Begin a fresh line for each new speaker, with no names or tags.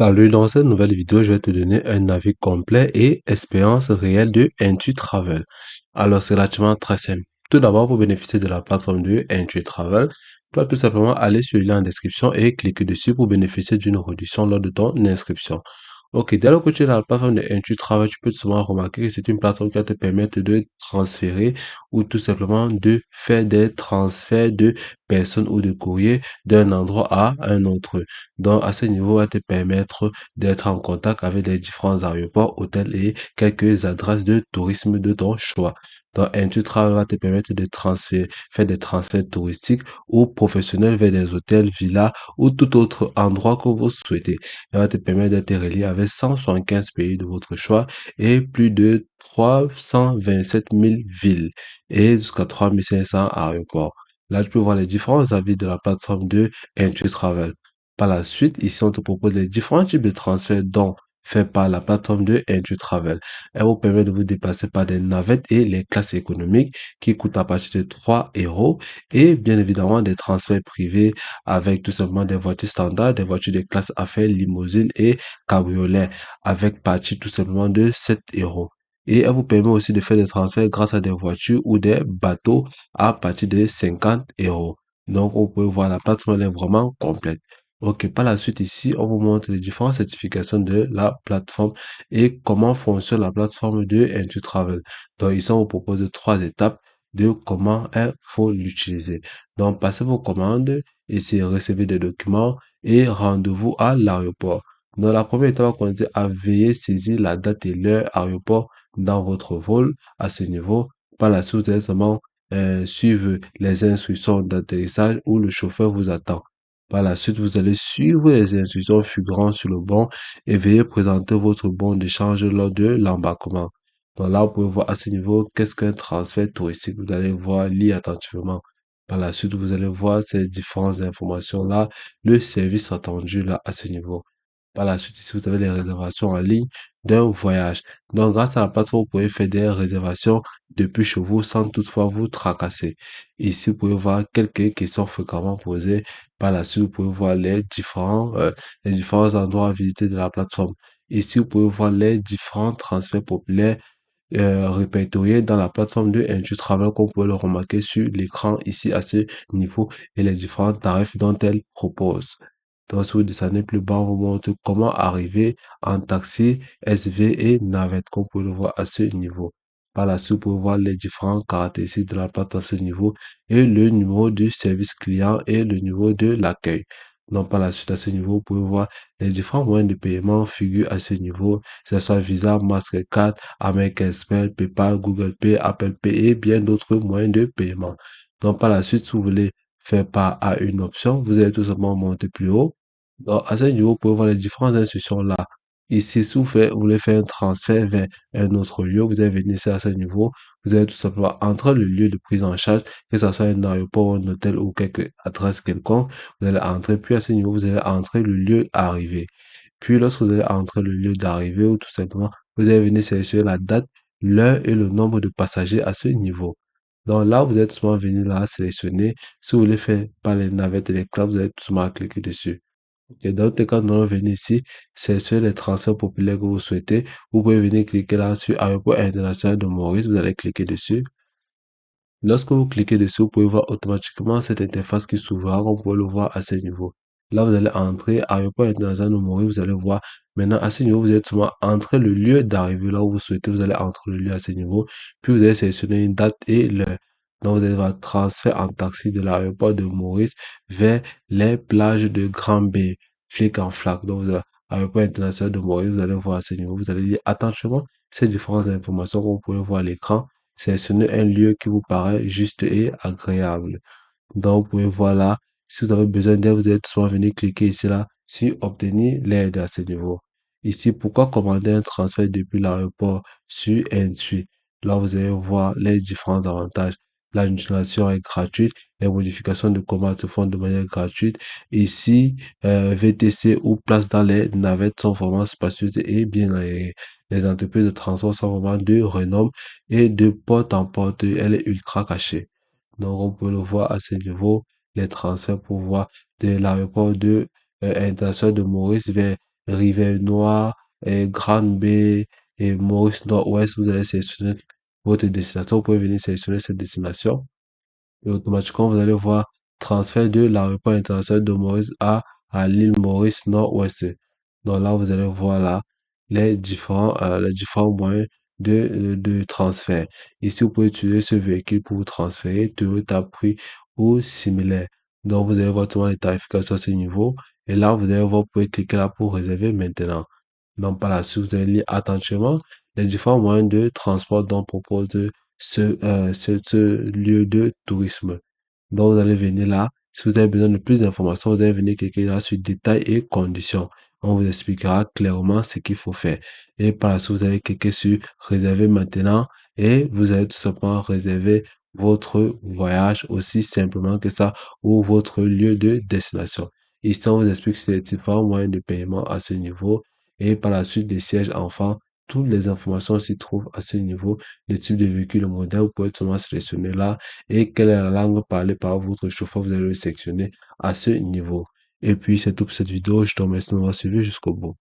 Salut, dans cette nouvelle vidéo, je vais te donner un avis complet et expérience réelle de Intuit Travel. Alors, c'est relativement très simple. Tout d'abord, pour bénéficier de la plateforme de Intuit Travel, tu vas tout simplement aller sur le lien en description et cliquer dessus pour bénéficier d'une réduction lors de ton inscription. Ok, dès lors que tu es dans la plateforme de Intuit Travel, tu peux tout simplement remarquer que c'est une plateforme qui va te permettre de transférer ou tout simplement de faire des transferts de personnes ou de courrier d'un endroit à un autre. Donc, à ce niveau, va te permettre d'être en contact avec les différents aéroports, hôtels et quelques adresses de tourisme de ton choix. Donc, Intuit Travel va te permettre de transférer, faire des transferts touristiques ou professionnels vers des hôtels, villas ou tout autre endroit que vous souhaitez. Elle va te permettre d'être relié avec 175 pays de votre choix et plus de 327 000 villes et jusqu'à 3500 aéroports. Là, tu peux voir les différents avis de la plateforme de Intuit Travel. Par la suite, ici, on te propose les différents types de transferts dont fait par la plateforme de Intuit Travel. Elle vous permet de vous déplacer par des navettes et les classes économiques qui coûtent à partir de 3 euros et bien évidemment des transferts privés avec tout simplement des voitures standards, des voitures de classe affaires, limousines et cabriolets avec partie tout simplement de 7 euros. Et elle vous permet aussi de faire des transferts grâce à des voitures ou des bateaux à partir de 50 euros. Donc, vous pouvez voir la plateforme elle est vraiment complète. Ok, par la suite ici, on vous montre les différentes certifications de la plateforme et comment fonctionne la plateforme de Intuit Travel. Donc ici, on vous propose trois étapes de comment il faut l'utiliser. Donc, passez vos commandes, ici, recevez des documents et rendez-vous à l'aéroport. Donc, la première étape va consister à veiller saisir la date et l'heure aéroport dans votre vol à ce niveau. Par la suite, vous allez seulement suivre les instructions d'atterrissage où le chauffeur vous attend. Par la suite, vous allez suivre les instructions figurant sur le bon et veuillez présenter votre bon d'échange lors de l'embarquement. Donc là, vous pouvez voir à ce niveau qu'est-ce qu'un transfert touristique. Vous allez voir, lire attentivement. Par la suite, vous allez voir ces différentes informations-là, le service attendu là à ce niveau. Par la suite, ici, vous avez les réservations en ligne d'un voyage. Donc, grâce à la plateforme, vous pouvez faire des réservations depuis chez vous sans toutefois vous tracasser. Ici, vous pouvez voir quelques questions fréquemment posées. Par la suite, vous pouvez voir les différents endroits à visiter de la plateforme. Ici, vous pouvez voir les différents transferts populaires répertoriés dans la plateforme de Intuit Travel qu'on peut le remarquer sur l'écran ici à ce niveau et les différents tarifs dont elle propose. Donc, si vous descendez plus bas, on vous montre comment arriver en taxi, SV et navette, comme vous pouvez le voir à ce niveau. Par la suite, vous pouvez voir les différentes caractéristiques de la plateforme à ce niveau et le numéro du service client et le niveau de l'accueil. Donc, par la suite, à ce niveau, vous pouvez voir les différents moyens de paiement figurent à ce niveau, que ce soit Visa, Mastercard, American Express, PayPal, Google Pay, Apple Pay et bien d'autres moyens de paiement. Donc, par la suite, si vous voulez faire part à une option, vous allez tout simplement monter plus haut. Donc, à ce niveau, vous pouvez voir les différentes instructions là. Ici, si vous voulez faire un transfert vers un autre lieu, vous allez venir ici à ce niveau. Vous allez tout simplement entrer le lieu de prise en charge, que ce soit un aéroport, un hôtel ou quelque adresse quelconque. Vous allez entrer, puis à ce niveau, vous allez entrer le lieu arrivé. Puis, lorsque vous allez entrer le lieu d'arrivée ou tout simplement, vous allez venir sélectionner la date, l'heure et le nombre de passagers à ce niveau. Donc là, vous êtes souvent venu là sélectionner. Si vous voulez faire par les navettes et les clubs, vous allez tout simplement cliquer dessus. Et dans le cas, nous allons venir ici, sélectionner les transferts populaires que vous souhaitez. Vous pouvez venir cliquer là sur Aéroport international de Maurice. Vous allez cliquer dessus. Lorsque vous cliquez dessus, vous pouvez voir automatiquement cette interface qui s'ouvrira, comme vous pouvez le voir à ce niveau. Là, vous allez entrer Aéroport international de Maurice. Vous allez voir maintenant à ce niveau, vous allez souvent entrer le lieu d'arrivée là où vous souhaitez. Vous allez entrer le lieu à ce niveau. Puis vous allez sélectionner une date et l'heure. Donc, vous allez voir transfert en taxi de l'aéroport de Maurice vers les plages de Grand B, flic en flac. Donc, vous avez aéroport international de Maurice. Vous allez voir à ce niveau. Vous allez lire attentivement ces différentes informations que vous pouvez voir à l'écran. Sélectionnez un lieu qui vous paraît juste et agréable. Donc, vous pouvez voir là, si vous avez besoin d'aide, vous êtes soit venir cliquer ici là sur obtenir l'aide à ce niveau. Ici, pourquoi commander un transfert depuis l'aéroport sur Intuit? Là, vous allez voir les différents avantages. L'annulation est gratuite, les modifications de commande se font de manière gratuite. Ici, VTC ou place dans les navettes sont vraiment spacieuses et bien aérées. Les entreprises de transport sont vraiment de renom et de porte en porte, elle est ultra cachée. Donc, on peut le voir à ce niveau, les transferts pour voir de l'aéroport de international de Maurice vers Rivière Noire, et Grande Bay et Maurice Nord-Ouest. Vous allez sélectionner votre destination. Vous pouvez venir sélectionner cette destination et automatiquement, vous allez voir transfert de l'aéroport international de Maurice à l'île Maurice Nord-Ouest. Donc là, vous allez voir là les différents moyens de transfert. Ici, vous pouvez utiliser ce véhicule pour vous transférer Toyota Prix ou similaire. Donc, vous allez voir tout les tarifications à ce niveau. Et là, vous allez voir, vous pouvez cliquer là pour réserver maintenant. Donc, par la suite, vous allez lire attentivement les différents moyens de transport dont propose ce lieu de tourisme. Donc, vous allez venir là. Si vous avez besoin de plus d'informations, vous allez venir cliquer là sur détails et conditions. On vous expliquera clairement ce qu'il faut faire. Et par la suite, vous allez cliquer sur réserver maintenant et vous allez tout simplement réserver votre voyage aussi simplement que ça ou votre lieu de destination. Ici, on vous explique sur les différents moyens de paiement à ce niveau et par la suite des sièges enfants. Toutes les informations s'y trouvent à ce niveau. Le type de véhicule, le modèle, vous pouvez tout simplement sélectionner là et quelle est la langue parlée par votre chauffeur, vous allez le sélectionner à ce niveau. Et puis, c'est tout pour cette vidéo. Je te remercie de m'avoir suivi jusqu'au bout.